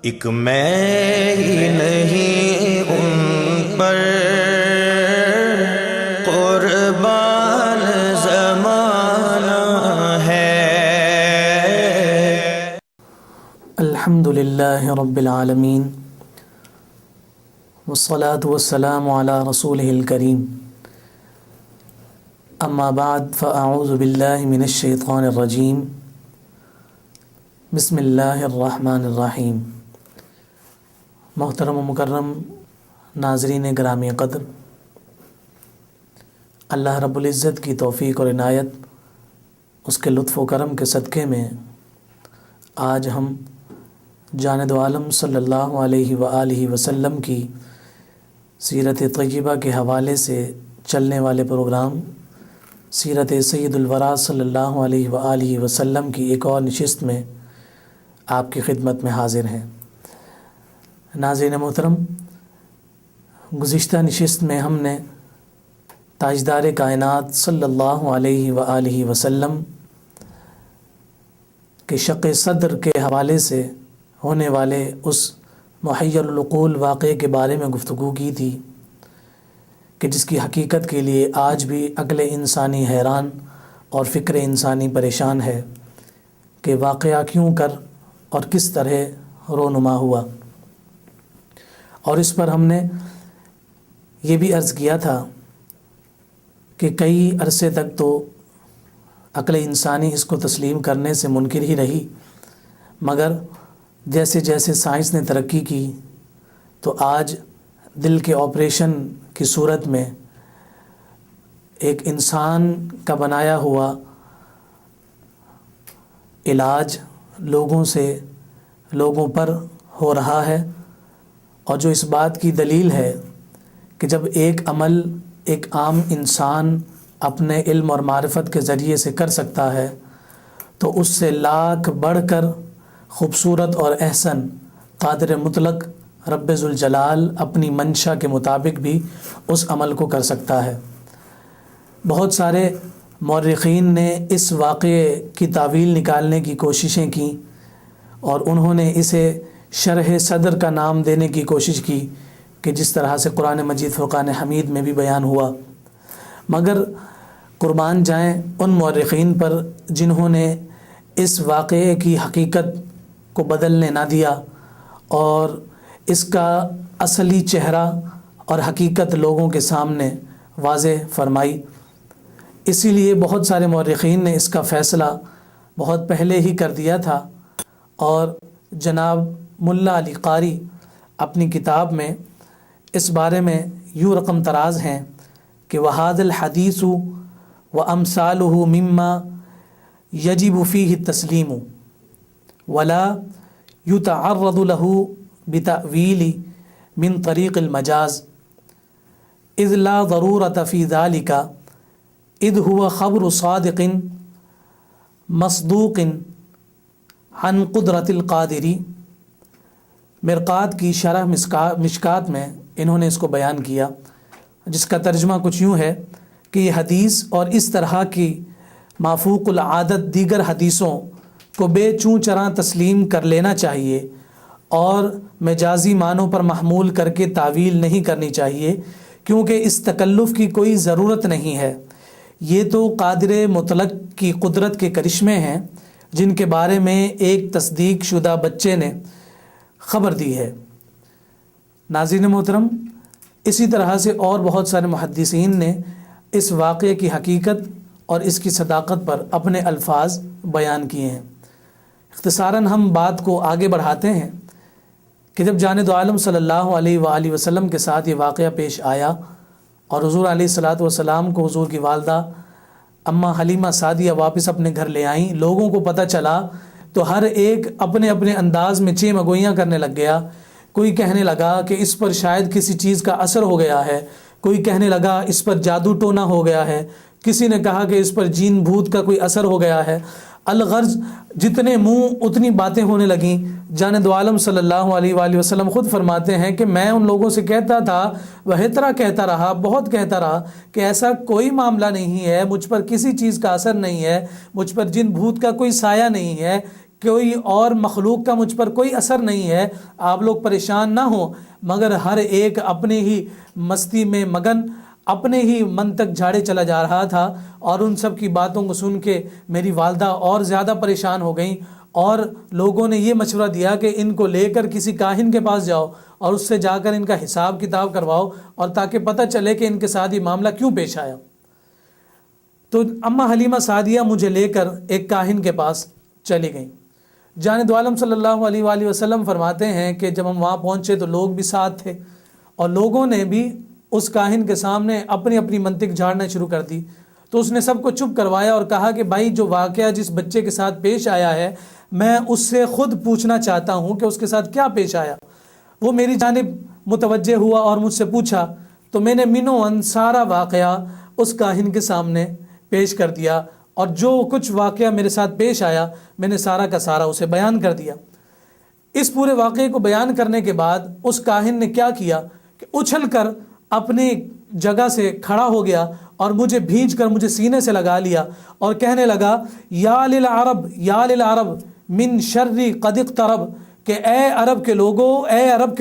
ایک میں ہی نہیں ان پر قربان زمانہ ہے۔ الحمد للہ رب العالمین والصلاة والسلام علی رسولہ الکریم، اما بعد فاعوذ باللہ من الشیطان الرجیم، بسم اللہ الرحمن الرحیم۔ محترم و مکرم ناظرین گرامی قدر، اللہ رب العزت کی توفیق اور عنایت، اس کے لطف و کرم کے صدقے میں آج ہم جاند عالم صلی اللہ علیہ وآلہ وسلم کی سیرت طیبہ کے حوالے سے چلنے والے پروگرام سیرت سید الورا صلی اللہ علیہ وآلہ وسلم کی ایک اور نشست میں آپ کی خدمت میں حاضر ہیں۔ ناظرین محترم، گزشتہ نشست میں ہم نے تاجدار کائنات صلی اللہ علیہ وآلہ وسلم کے شق صدر کے حوالے سے ہونے والے اس محیر العقول واقعے کے بارے میں گفتگو کی تھی کہ جس کی حقیقت کے لیے آج بھی عقل انسانی حیران اور فکر انسانی پریشان ہے کہ واقعہ کیوں کر اور کس طرح رونما ہوا۔ اور اس پر ہم نے یہ بھی عرض کیا تھا کہ کئی عرصے تک تو عقل انسانی اس کو تسلیم کرنے سے منکر ہی رہی، مگر جیسے جیسے سائنس نے ترقی کی تو آج دل کے آپریشن کی صورت میں ایک انسان کا بنایا ہوا علاج لوگوں پر ہو رہا ہے، اور جو اس بات کی دلیل ہے کہ جب ایک عمل ایک عام انسان اپنے علم اور معرفت کے ذریعے سے کر سکتا ہے تو اس سے لاکھ بڑھ کر خوبصورت اور احسن قادر مطلق رب ذوالجلال اپنی منشا کے مطابق بھی اس عمل کو کر سکتا ہے۔ بہت سارے مورخین نے اس واقعے کی تاویل نکالنے کی کوششیں کیں اور انہوں نے اسے شرح صدر کا نام دینے کی کوشش کی کہ جس طرح سے قرآن مجید فرقان حمید میں بھی بیان ہوا، مگر قربان جائیں ان مورخین پر جنہوں نے اس واقعے کی حقیقت کو بدلنے نہ دیا اور اس کا اصلی چہرہ اور حقیقت لوگوں کے سامنے واضح فرمائی۔ اسی لیے بہت سارے مورخین نے اس کا فیصلہ بہت پہلے ہی کر دیا تھا، اور جناب ملا علی قاری اپنی کتاب میں اس بارے میں یوں رقم تراز ہیں کہ وَهَذَا الْحَدِيثُ وَأَمْثَالُهُ مِمَّا يَجِبُ فِيهِ التَّسْلِيمُ وَلَا يُتَعَرَّضُ لَهُ بِتَأْوِيلِ مِنْ طَرِيقِ الْمَجَازِ إِذْ لَا ضَرُورَةَ فِي ذَلِكَ إِذْ هُوَ خَبْرُ صَادِقٍ مَصْدُوقٍ عَنْ قُدْرَةِ الْقَادِرِ۔ مرقات کی شرح مشکات میں انہوں نے اس کو بیان کیا، جس کا ترجمہ کچھ یوں ہے کہ یہ حدیث اور اس طرح کی مافوق العادت دیگر حدیثوں کو بے چوں چراں تسلیم کر لینا چاہیے اور مجازی معنوں پر محمول کر کے تعویل نہیں کرنی چاہیے، کیونکہ اس تکلف کی کوئی ضرورت نہیں ہے۔ یہ تو قادر مطلق کی قدرت کے کرشمے ہیں جن کے بارے میں ایک تصدیق شدہ بچے نے خبر دی ہے۔ ناظرین محترم، اسی طرح سے اور بہت سارے محدثین نے اس واقعے کی حقیقت اور اس کی صداقت پر اپنے الفاظ بیان کیے ہیں۔ اختصاراً ہم بات کو آگے بڑھاتے ہیں کہ جب جاند عالم صلی اللہ علیہ وآلہ وسلم کے ساتھ یہ واقعہ پیش آیا اور حضور علیہ الصلاۃ والسلام کو حضور کی والدہ اماں حلیمہ سعدیہ واپس اپنے گھر لے آئیں، لوگوں کو پتہ چلا تو ہر ایک اپنے اپنے انداز میں چیم اگوئیاں کرنے لگ گیا۔ کوئی کہنے لگا کہ اس پر شاید کسی چیز کا اثر ہو گیا ہے، کوئی کہنے لگا اس پر جادو ٹونا ہو گیا ہے، کسی نے کہا کہ اس پر جین بھوت کا کوئی اثر ہو گیا ہے۔ الغرض جتنے منہ اتنی باتیں ہونے لگیں۔ جاند عالم صلی اللہ علیہ وآلہ وسلم خود فرماتے ہیں کہ میں ان لوگوں سے کہتا تھا، وہی طرح کہتا رہا، بہت کہتا رہا کہ ایسا کوئی معاملہ نہیں ہے، مجھ پر کسی چیز کا اثر نہیں ہے، مجھ پر جن بھوت کا کوئی سایہ نہیں ہے، کوئی اور مخلوق کا مجھ پر کوئی اثر نہیں ہے، آپ لوگ پریشان نہ ہوں، مگر ہر ایک اپنے ہی مستی میں مگن، اپنے ہی من تک جھاڑے چلا جا رہا تھا، اور ان سب کی باتوں کو سن کے میری والدہ اور زیادہ پریشان ہو گئیں، اور لوگوں نے یہ مشورہ دیا کہ ان کو لے کر کسی کاہن کے پاس جاؤ اور اس سے جا کر ان کا حساب کتاب کرواؤ، اور تاکہ پتہ چلے کہ ان کے ساتھ یہ معاملہ کیوں پیش آیا۔ تو اماں حلیمہ سعدیہ مجھے لے کر ایک کاہن کے پاس چلی گئیں۔ جان دو عالم صلی اللہ علیہ وآلہ وسلم فرماتے ہیں کہ جب ہم وہاں پہنچے تو لوگ بھی ساتھ تھے، اور لوگوں نے بھی اس کاہن کے سامنے اپنی اپنی منطق جھاڑنا شروع کر دی۔ تو اس نے سب کو چپ کروایا اور کہا کہ بھائی جو واقعہ جس بچے کے ساتھ پیش آیا ہے، میں اس سے خود پوچھنا چاہتا ہوں کہ اس کے ساتھ کیا پیش آیا۔ وہ میری جانب متوجہ ہوا اور مجھ سے پوچھا، تو میں نے منو ان سارا واقعہ اس کاہن کے سامنے پیش کر دیا، اور جو کچھ واقعہ میرے ساتھ پیش آیا میں نے سارا کا سارا اسے بیان کر دیا۔ اس پورے واقعے کو بیان کرنے کے بعد اس کاہن نے کیا کیا کہ اچھل کر اپنی جگہ سے کھڑا ہو گیا اور مجھے بھینچ کر مجھے سینے سے لگا لیا اور کہنے لگا، یا للعرب من شر قد اقترب، کہ اے عرب کے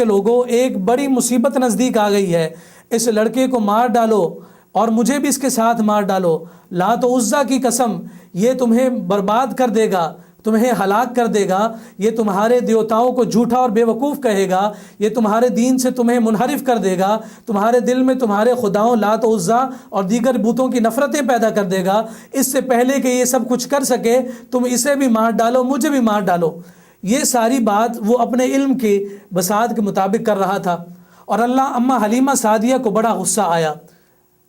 لوگوں ایک بڑی مصیبت نزدیک آ گئی ہے، اس لڑکے کو مار ڈالو اور مجھے بھی اس کے ساتھ مار ڈالو۔ لات و عزیٰ کی قسم، یہ تمہیں برباد کر دے گا، تمہیں ہلاک کر دے گا، یہ تمہارے دیوتاؤں کو جھوٹا اور بے وقوف کہے گا، یہ تمہارے دین سے تمہیں منحرف کر دے گا، تمہارے دل میں تمہارے خداؤں لات و عزیٰ اور دیگر بتوں کی نفرتیں پیدا کر دے گا۔ اس سے پہلے کہ یہ سب کچھ کر سکے تم اسے بھی مار ڈالو، مجھے بھی مار ڈالو۔ یہ ساری بات وہ اپنے علم کی بساط کے مطابق کر رہا تھا، اور اماں حلیمہ سعدیہ کو بڑا غصہ آیا۔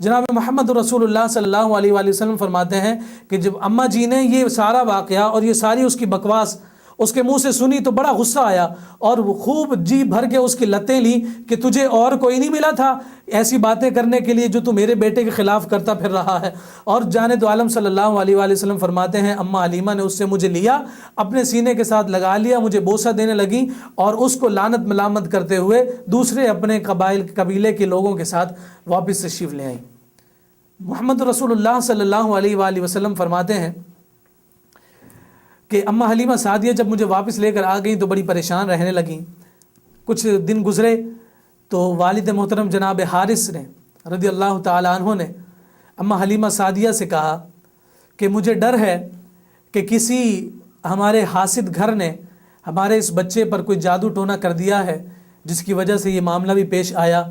جناب محمد رسول اللہ صلی اللہ علیہ وآلہ وسلم فرماتے ہیں کہ جب اماں جی نے یہ سارا واقعہ اور یہ ساری اس کی بکواس اس کے منہ سے سنی تو بڑا غصہ آیا، اور وہ خوب جی بھر کے اس کی لتیں لی کہ تجھے اور کوئی نہیں ملا تھا ایسی باتیں کرنے کے لیے جو تو میرے بیٹے کے خلاف کرتا پھر رہا ہے۔ اور جان دو عالم صلی اللہ علیہ وآلہ وسلم فرماتے ہیں اماں حلیمہ نے اس سے مجھے لیا، اپنے سینے کے ساتھ لگا لیا، مجھے بوسہ دینے لگی، اور اس کو لعنت ملامت کرتے ہوئے دوسرے اپنے قبیلے کے لوگوں کے ساتھ واپس تشریف لے آئیں۔ محمد رسول اللہ صلی اللہ علیہ وآلہ وسلم فرماتے ہیں کہ اماں حلیمہ سعدیہ جب مجھے واپس لے کر آ گئیں تو بڑی پریشان رہنے لگیں۔ کچھ دن گزرے تو والد محترم جناب حارث نے رضی اللہ تعالیٰ عنہ نے اماں حلیمہ سعدیہ سے کہا کہ مجھے ڈر ہے کہ کسی ہمارے حاسد گھر نے ہمارے اس بچے پر کوئی جادو ٹونا کر دیا ہے، جس کی وجہ سے یہ معاملہ بھی پیش آیا۔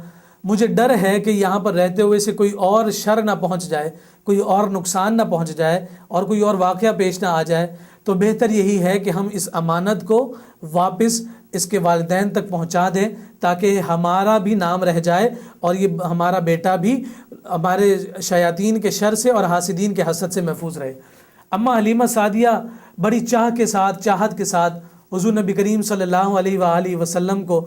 مجھے ڈر ہے کہ یہاں پر رہتے ہوئے سے کوئی اور شر نہ پہنچ جائے، کوئی اور نقصان نہ پہنچ جائے، اور کوئی اور واقعہ پیش نہ آ جائے، تو بہتر یہی ہے کہ ہم اس امانت کو واپس اس کے والدین تک پہنچا دیں تاکہ ہمارا بھی نام رہ جائے اور یہ ہمارا بیٹا بھی ہمارے شیاطین کے شر سے اور حاسدین کے حسد سے محفوظ رہے۔ اماں حلیمہ سعدیہ بڑی چاہت کے ساتھ حضور نبی کریم صلی اللہ علیہ وآلہ وسلم کو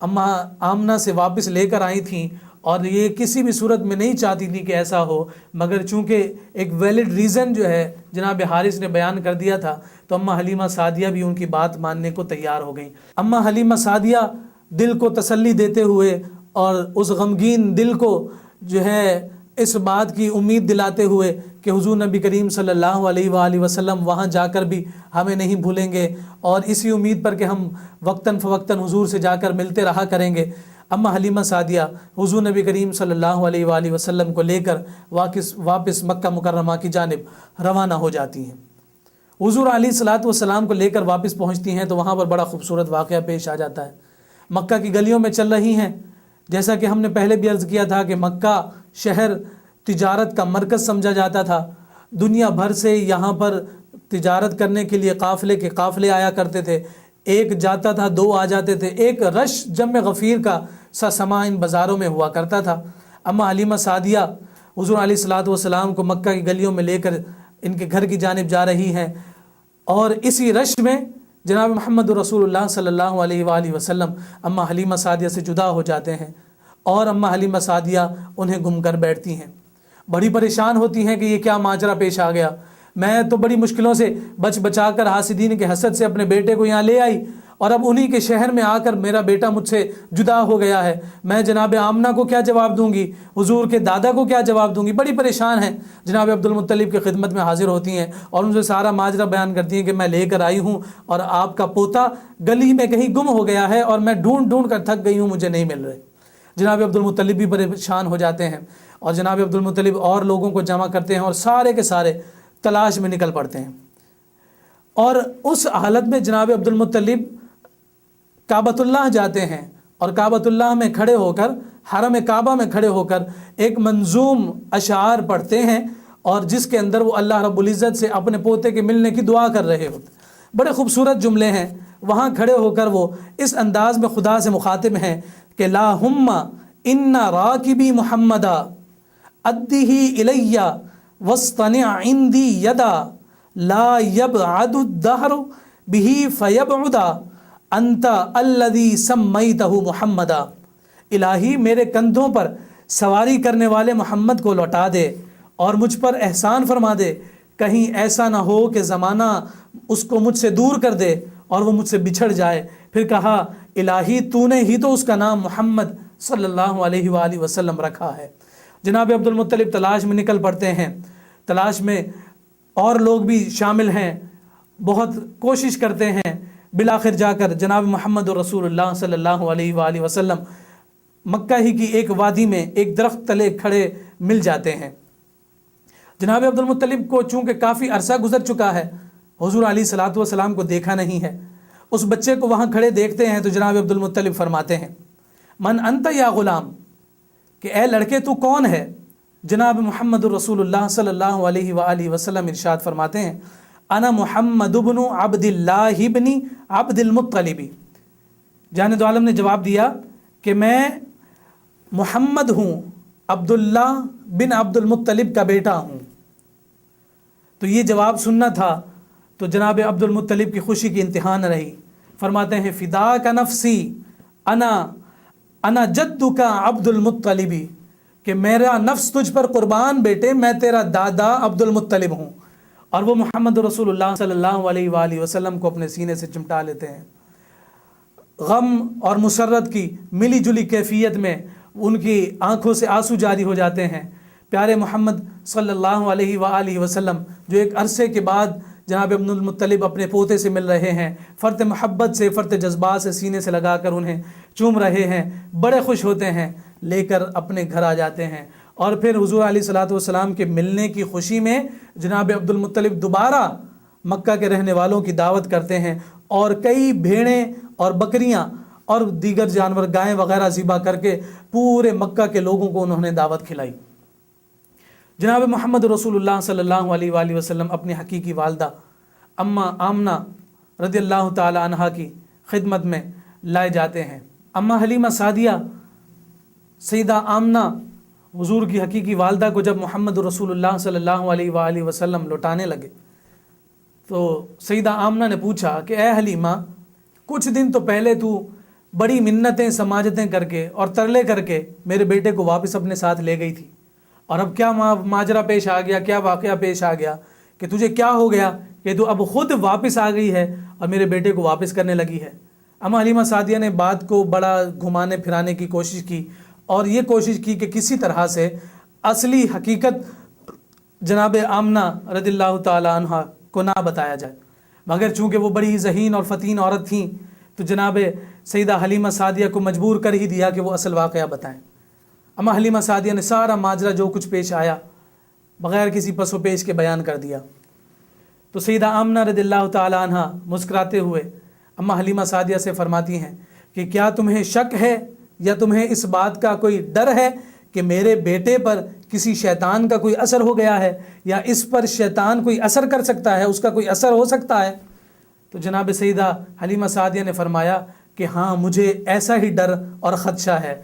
اماں آمنہ سے واپس لے کر آئی تھیں، اور یہ کسی بھی صورت میں نہیں چاہتی تھی کہ ایسا ہو، مگر چونکہ ایک ویلڈ ریزن جو ہے جناب حارث نے بیان کر دیا تھا تو اماں حلیمہ سعدیہ بھی ان کی بات ماننے کو تیار ہو گئیں۔ اماں حلیمہ سعدیہ دل کو تسلی دیتے ہوئے اور اس غمگین دل کو جو ہے اس بات کی امید دلاتے ہوئے کہ حضور نبی کریم صلی اللہ علیہ وآلہ وسلم وہاں جا کر بھی ہمیں نہیں بھولیں گے، اور اسی امید پر کہ ہم وقتاً فوقتاً حضور سے جا کر ملتے رہا کریں گے، اماں حلیمہ سعدیہ حضور نبی کریم صلی اللہ علیہ وآلہ وسلم کو لے کر واپس مکہ مکرمہ کی جانب روانہ ہو جاتی ہیں۔ حضور علیہ الصلوۃ والسلام کو لے کر واپس پہنچتی ہیں تو وہاں پر بڑا خوبصورت واقعہ پیش آ جاتا ہے۔ مکہ کی گلیوں میں چل رہی ہیں، جیسا کہ ہم نے پہلے بھی عرض کیا تھا کہ مکہ شہر تجارت کا مرکز سمجھا جاتا تھا، دنیا بھر سے یہاں پر تجارت کرنے کے لیے قافلے آیا کرتے تھے، ایک جاتا تھا دو آ جاتے تھے، ایک رش جم غفیر کا سا سما ان بازاروں میں ہوا کرتا تھا۔ اماں حلیمہ سعدیہ حضور علیہ الصلوۃ والسلام کو مکہ کی گلیوں میں لے کر ان کے گھر کی جانب جا رہی ہیں، اور اسی رش میں جناب محمد رسول اللہ صلی اللہ علیہ وآلہ وسلم اماں حلیمہ سعدیہ سے جدا ہو جاتے ہیں، اور اماں حلیمہ سعدیہ انہیں گم کر بیٹھتی ہیں۔ بڑی پریشان ہوتی ہیں کہ یہ کیا ماجرا پیش آ گیا، میں تو بڑی مشکلوں سے بچا کر حاسدین کے حسد سے اپنے بیٹے کو یہاں لے آئی، اور اب انہی کے شہر میں آ کر میرا بیٹا مجھ سے جدا ہو گیا ہے، میں جناب آمنہ کو کیا جواب دوں گی، حضور کے دادا کو کیا جواب دوں گی۔ بڑی پریشان ہیں، جناب عبد المطلب کی خدمت میں حاضر ہوتی ہیں اور ان سے سارا ماجرا بیان کرتی ہیں کہ میں لے کر آئی ہوں اور آپ کا پوتا گلی میں کہیں گم ہو گیا ہے اور میں ڈھونڈ ڈھونڈ کر تھک گئی ہوں، مجھے نہیں مل رہے۔ جناب عبد المطلب بھی پریشان ہو جاتے ہیں اور جناب عبد المطلب اور لوگوں کو جمع کرتے ہیں اور سارے کے سارے تلاش میں نکل پڑتے ہیں۔ اور اس حالت میں جناب عبد المطلب کعبۃ اللہ جاتے ہیں اور کعبۃ اللہ میں کھڑے ہو کر، حرم کعبہ میں کھڑے ہو کر ایک منظوم اشعار پڑھتے ہیں اور جس کے اندر وہ اللہ رب العزت سے اپنے پوتے کے ملنے کی دعا کر رہے ہوتے۔ بڑے خوبصورت جملے ہیں، وہاں کھڑے ہو کر وہ اس انداز میں خدا سے مخاطب ہیں کہ لاہم انا راکبی محمدا ادہ الیہ واصطنع عندی یدا لا یبعد الدہر بہ فیبعدا انت الذی سمیتہ محمدا۔ الہی میرے کندھوں پر سواری کرنے والے محمد کو لوٹا دے اور مجھ پر احسان فرما دے، کہیں ایسا نہ ہو کہ زمانہ اس کو مجھ سے دور کر دے اور وہ مجھ سے بچھڑ جائے۔ پھر کہا الہی تو نے ہی تو اس کا نام محمد صلی اللہ علیہ وآلہ وسلم رکھا ہے۔ جناب عبد المطلب تلاش میں نکل پڑتے ہیں، تلاش میں اور لوگ بھی شامل ہیں، بہت کوشش کرتے ہیں، بالآخر جا کر جناب محمد رسول اللہ صلی اللہ علیہ وآلہ وسلم مکہ ہی کی ایک وادی میں ایک درخت تلے کھڑے مل جاتے ہیں۔ جناب عبد المطلب کو چونکہ کافی عرصہ گزر چکا ہے، حضور علیہ الصلوۃ والسلام کو دیکھا نہیں ہے، اس بچے کو وہاں کھڑے دیکھتے ہیں تو جناب عبد المطلب فرماتے ہیں من انت یا غلام، کہ اے لڑکے تو کون ہے؟ جناب محمد رسول اللہ صلی اللہ علیہ وآلہ وسلم ارشاد فرماتے ہیں انا محمد بن عبد اللہ بن عبد المطلب۔ جانب عالم نے جواب دیا کہ میں محمد ہوں، عبداللہ بن عبد المطلب کا بیٹا ہوں۔ تو یہ جواب سننا تھا تو جناب عبد المطلب کی خوشی کی انتہا نہ رہی، فرماتے ہیں فداک نفسی انا جدک عبد المطلب، کہ میرا نفس تجھ پر قربان بیٹے، میں تیرا دادا عبد المطلب ہوں۔ اور وہ محمد رسول اللہ صلی اللہ علیہ وآلہ وسلم کو اپنے سینے سے چمٹا لیتے ہیں۔ غم اور مسرت کی ملی جلی کیفیت میں ان کی آنکھوں سے آنسو جاری ہو جاتے ہیں۔ پیارے محمد صلی اللہ علیہ وآلہ وسلم جو ایک عرصے کے بعد جناب عبد المطلب اپنے پوتے سے مل رہے ہیں، فرط محبت سے، فرط جذبات سے سینے سے لگا کر انہیں چوم رہے ہیں، بڑے خوش ہوتے ہیں، لے کر اپنے گھر آ جاتے ہیں۔ اور پھر حضور علیہ الصلوۃ والسلام کے ملنے کی خوشی میں جناب عبد المطلب دوبارہ مکہ کے رہنے والوں کی دعوت کرتے ہیں اور کئی بھیڑیں اور بکریاں اور دیگر جانور، گائیں وغیرہ ذبح کر کے پورے مکہ کے لوگوں کو انہوں نے دعوت کھلائی۔ جناب محمد رسول اللہ صلی اللہ علیہ وآلہ وسلم اپنی حقیقی والدہ اماں آمنہ رضی اللہ تعالی عنہا کی خدمت میں لائے جاتے ہیں۔ اماں حلیمہ سعدیہ سیدہ آمنہ حضور کی حقیقی والدہ کو جب محمد رسول اللہ صلی اللہ علیہ وآلہ وسلم لوٹانے لگے تو سیدہ آمنہ نے پوچھا کہ اے حلیمہ، کچھ دن تو پہلے تو بڑی منتیں سماجتیں کر کے اور ترلے کر کے میرے بیٹے کو واپس اپنے ساتھ لے گئی تھی، اور اب کیا ماجرا پیش آ گیا، کیا واقعہ پیش آ گیا کہ تجھے کیا ہو گیا کہ تو اب خود واپس آ گئی ہے اور میرے بیٹے کو واپس کرنے لگی ہے؟ اماں حلیمہ سعدیہ نے بات کو بڑا گھمانے پھرانے کی کوشش کی اور یہ کوشش کی کہ کسی طرح سے اصلی حقیقت جناب آمنہ رضی اللہ تعالی عنہ کو نہ بتایا جائے، مگر چونکہ وہ بڑی ذہین اور فتین عورت تھیں تو جناب سیدہ حلیمہ سعدیہ کو مجبور کر ہی دیا کہ وہ اصل واقعہ بتائیں۔ اماں حلیمہ سعدیہ نے سارا ماجرا جو کچھ پیش آیا بغیر کسی پس و پیش کے بیان کر دیا۔ تو سیدہ آمنہ رضی اللہ تعالی عنہ مسکراتے ہوئے اماں حلیمہ سعدیہ سے فرماتی ہیں کہ کیا تمہیں شک ہے یا تمہیں اس بات کا کوئی ڈر ہے کہ میرے بیٹے پر کسی شیطان کا کوئی اثر ہو گیا ہے یا اس پر شیطان کوئی اثر کر سکتا ہے، اس کا کوئی اثر ہو سکتا ہے؟ تو جناب سیدہ حلیمہ سعدیہ نے فرمایا کہ ہاں، مجھے ایسا ہی ڈر اور خدشہ ہے۔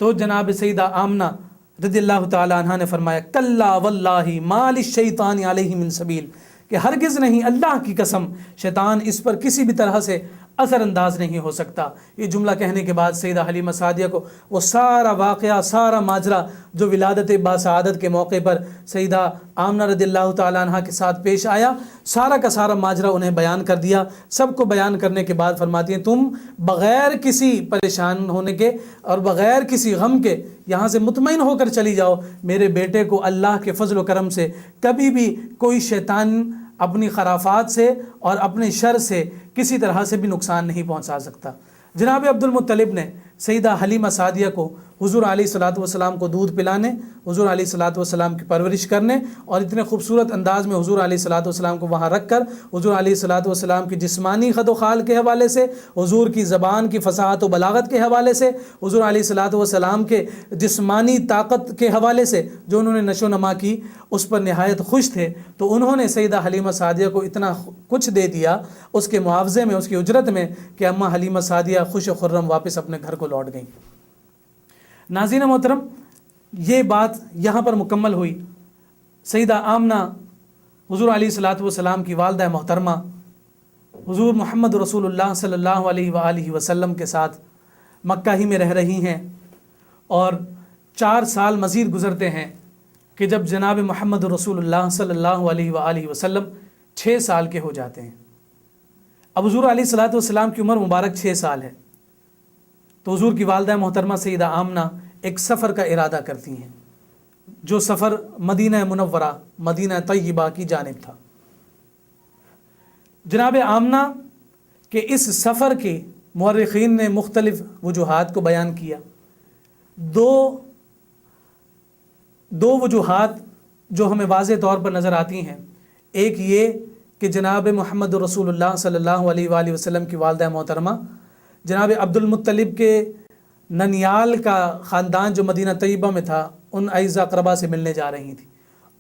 تو جناب سیدہ آمنہ رضی اللہ تعالی عنہ نے فرمایا کلا واللہ ما للشیطان علیہ من سبیل، کہ ہرگز نہیں، اللہ کی قسم، شیطان اس پر کسی بھی طرح سے اثر انداز نہیں ہو سکتا۔ یہ جملہ کہنے کے بعد سیدہ حلیمہ سعدیہ کو وہ سارا واقعہ، سارا ماجرا جو ولادت باسعادت کے موقع پر سیدہ آمنہ رضی اللہ تعالیٰ عنہ کے ساتھ پیش آیا، سارا کا سارا ماجرا انہیں بیان کر دیا۔ سب کو بیان کرنے کے بعد فرماتی ہیں تم بغیر کسی پریشان ہونے کے اور بغیر کسی غم کے یہاں سے مطمئن ہو کر چلی جاؤ، میرے بیٹے کو اللہ کے فضل و کرم سے کبھی بھی کوئی شیطان اپنی خرافات سے اور اپنے شر سے کسی طرح سے بھی نقصان نہیں پہنچا سکتا۔ جناب عبد المطلب نے سیدہ حلیمہ سعدیہ کو حضور علیہ الصلوۃ والسلام کو دودھ پلانے، حضور علیہ الصلوۃ والسلام کی پرورش کرنے اور اتنے خوبصورت انداز میں حضور علیہ الصلوۃ والسلام کو وہاں رکھ کر حضور علیہ الصلوۃ والسلام کی جسمانی خد و خال کے حوالے سے، حضور کی زبان کی فصاحت و بلاغت کے حوالے سے، حضور علیہ الصلوۃ والسلام کے جسمانی طاقت کے حوالے سے جو انہوں نے نشو و نما کی، اس پر نہایت خوش تھے۔ تو انہوں نے سیدہ حلیمہ سعدیہ کو اتنا کچھ دے دیا اس کے معاوضے میں، اس کی اجرت میں، کہ اماں حلیمہ سعدیہ خوش و خرم واپس اپنے گھر کو لوٹ گئیں۔ ناظرین محترم، یہ بات یہاں پر مکمل ہوئی۔ سیدہ آمنہ حضور علیہ الصلوۃ والسلام کی والدہ محترمہ حضور محمد رسول اللہ صلی اللہ علیہ وآلہ وسلم کے ساتھ مکہ ہی میں رہ رہی ہیں، اور 4 سال مزید گزرتے ہیں کہ جب جناب محمد رسول اللہ صلی اللہ علیہ وآلہ وسلم 6 سال کے ہو جاتے ہیں۔ اب حضور علیہ الصلوۃ والسلام کی عمر مبارک 6 سال ہے، تو حضور کی والدہ محترمہ سیدہ آمنہ ایک سفر کا ارادہ کرتی ہیں، جو سفر مدینہ منورہ، مدینہ طیبہ کی جانب تھا۔ جناب آمنہ کے اس سفر کی مورخین نے مختلف وجوہات کو بیان کیا۔ دو وجوہات جو ہمیں واضح طور پر نظر آتی ہیں، ایک یہ کہ جناب محمد رسول اللہ صلی اللہ علیہ وآلہ وسلم کی والدہ محترمہ جناب عبد المطلب کے ننیال کا خاندان جو مدینہ طیبہ میں تھا، ان اعزا اقربا سے ملنے جا رہی تھیں۔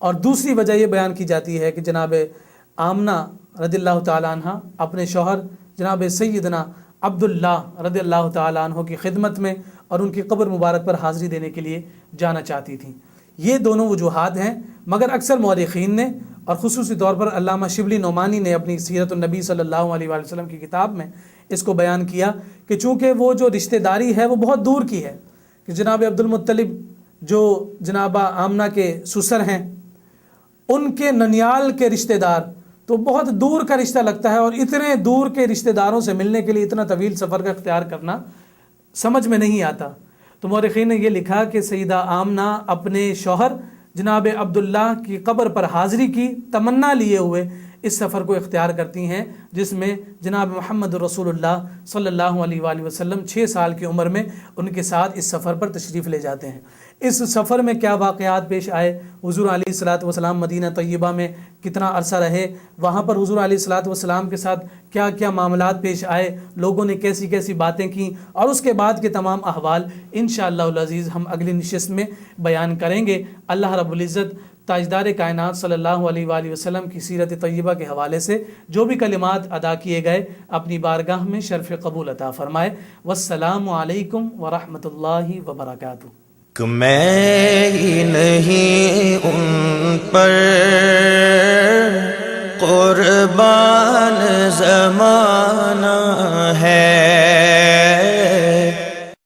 اور دوسری وجہ یہ بیان کی جاتی ہے کہ جناب آمنہ رضی اللہ تعالیٰ عنہ اپنے شوہر جناب سیدنا عبداللہ رضی اللہ تعالیٰ عنہ کی خدمت میں اور ان کی قبر مبارک پر حاضری دینے کے لیے جانا چاہتی تھیں۔ یہ دونوں وجوہات ہیں، مگر اکثر مورخین نے اور خصوصی طور پر علامہ شبلی نعمانی نے اپنی سیرت النبی صلی اللہ علیہ وآلہ وسلم کی کتاب میں اس کو بیان کیا کہ چونکہ وہ جو رشتہ داری ہے وہ بہت دور کی ہے، کہ جناب عبد المطلب جو جناب آمنہ کے سسر ہیں، ان کے ننیال کے رشتہ دار، تو بہت دور کا رشتہ لگتا ہے، اور اتنے دور کے رشتہ داروں سے ملنے کے لیے اتنا طویل سفر کا اختیار کرنا سمجھ میں نہیں آتا۔ تو مورخین نے یہ لکھا کہ سیدہ آمنہ اپنے شوہر جناب عبداللہ کی قبر پر حاضری کی تمنا لیے ہوئے اس سفر کو اختیار کرتی ہیں، جس میں جناب محمد رسول اللہ صلی اللہ علیہ وآلہ وسلم 6 سال کی عمر میں ان کے ساتھ اس سفر پر تشریف لے جاتے ہیں۔ اس سفر میں کیا واقعات پیش آئے، حضور علیہ الصلوۃ والسلام مدینہ طیبہ میں کتنا عرصہ رہے، وہاں پر حضور علیہ الصلوۃ والسلام کے ساتھ کیا کیا معاملات پیش آئے، لوگوں نے کیسی کیسی باتیں کیں، اور اس کے بعد کے تمام احوال انشاءاللہ العزیز ہم اگلی نشست میں بیان کریں گے۔ اللہ رب العزت تاجدار کائنات صلی اللہ علیہ وآلہ وسلم کی سیرت طیبہ کے حوالے سے جو بھی کلمات ادا کیے گئے اپنی بارگاہ میں شرف قبول عطا فرمائے۔ والسلام علیکم ورحمۃ اللہ وبرکاتہ۔ کہ میں ہی نہیں ان پر قربان زمانہ ہے،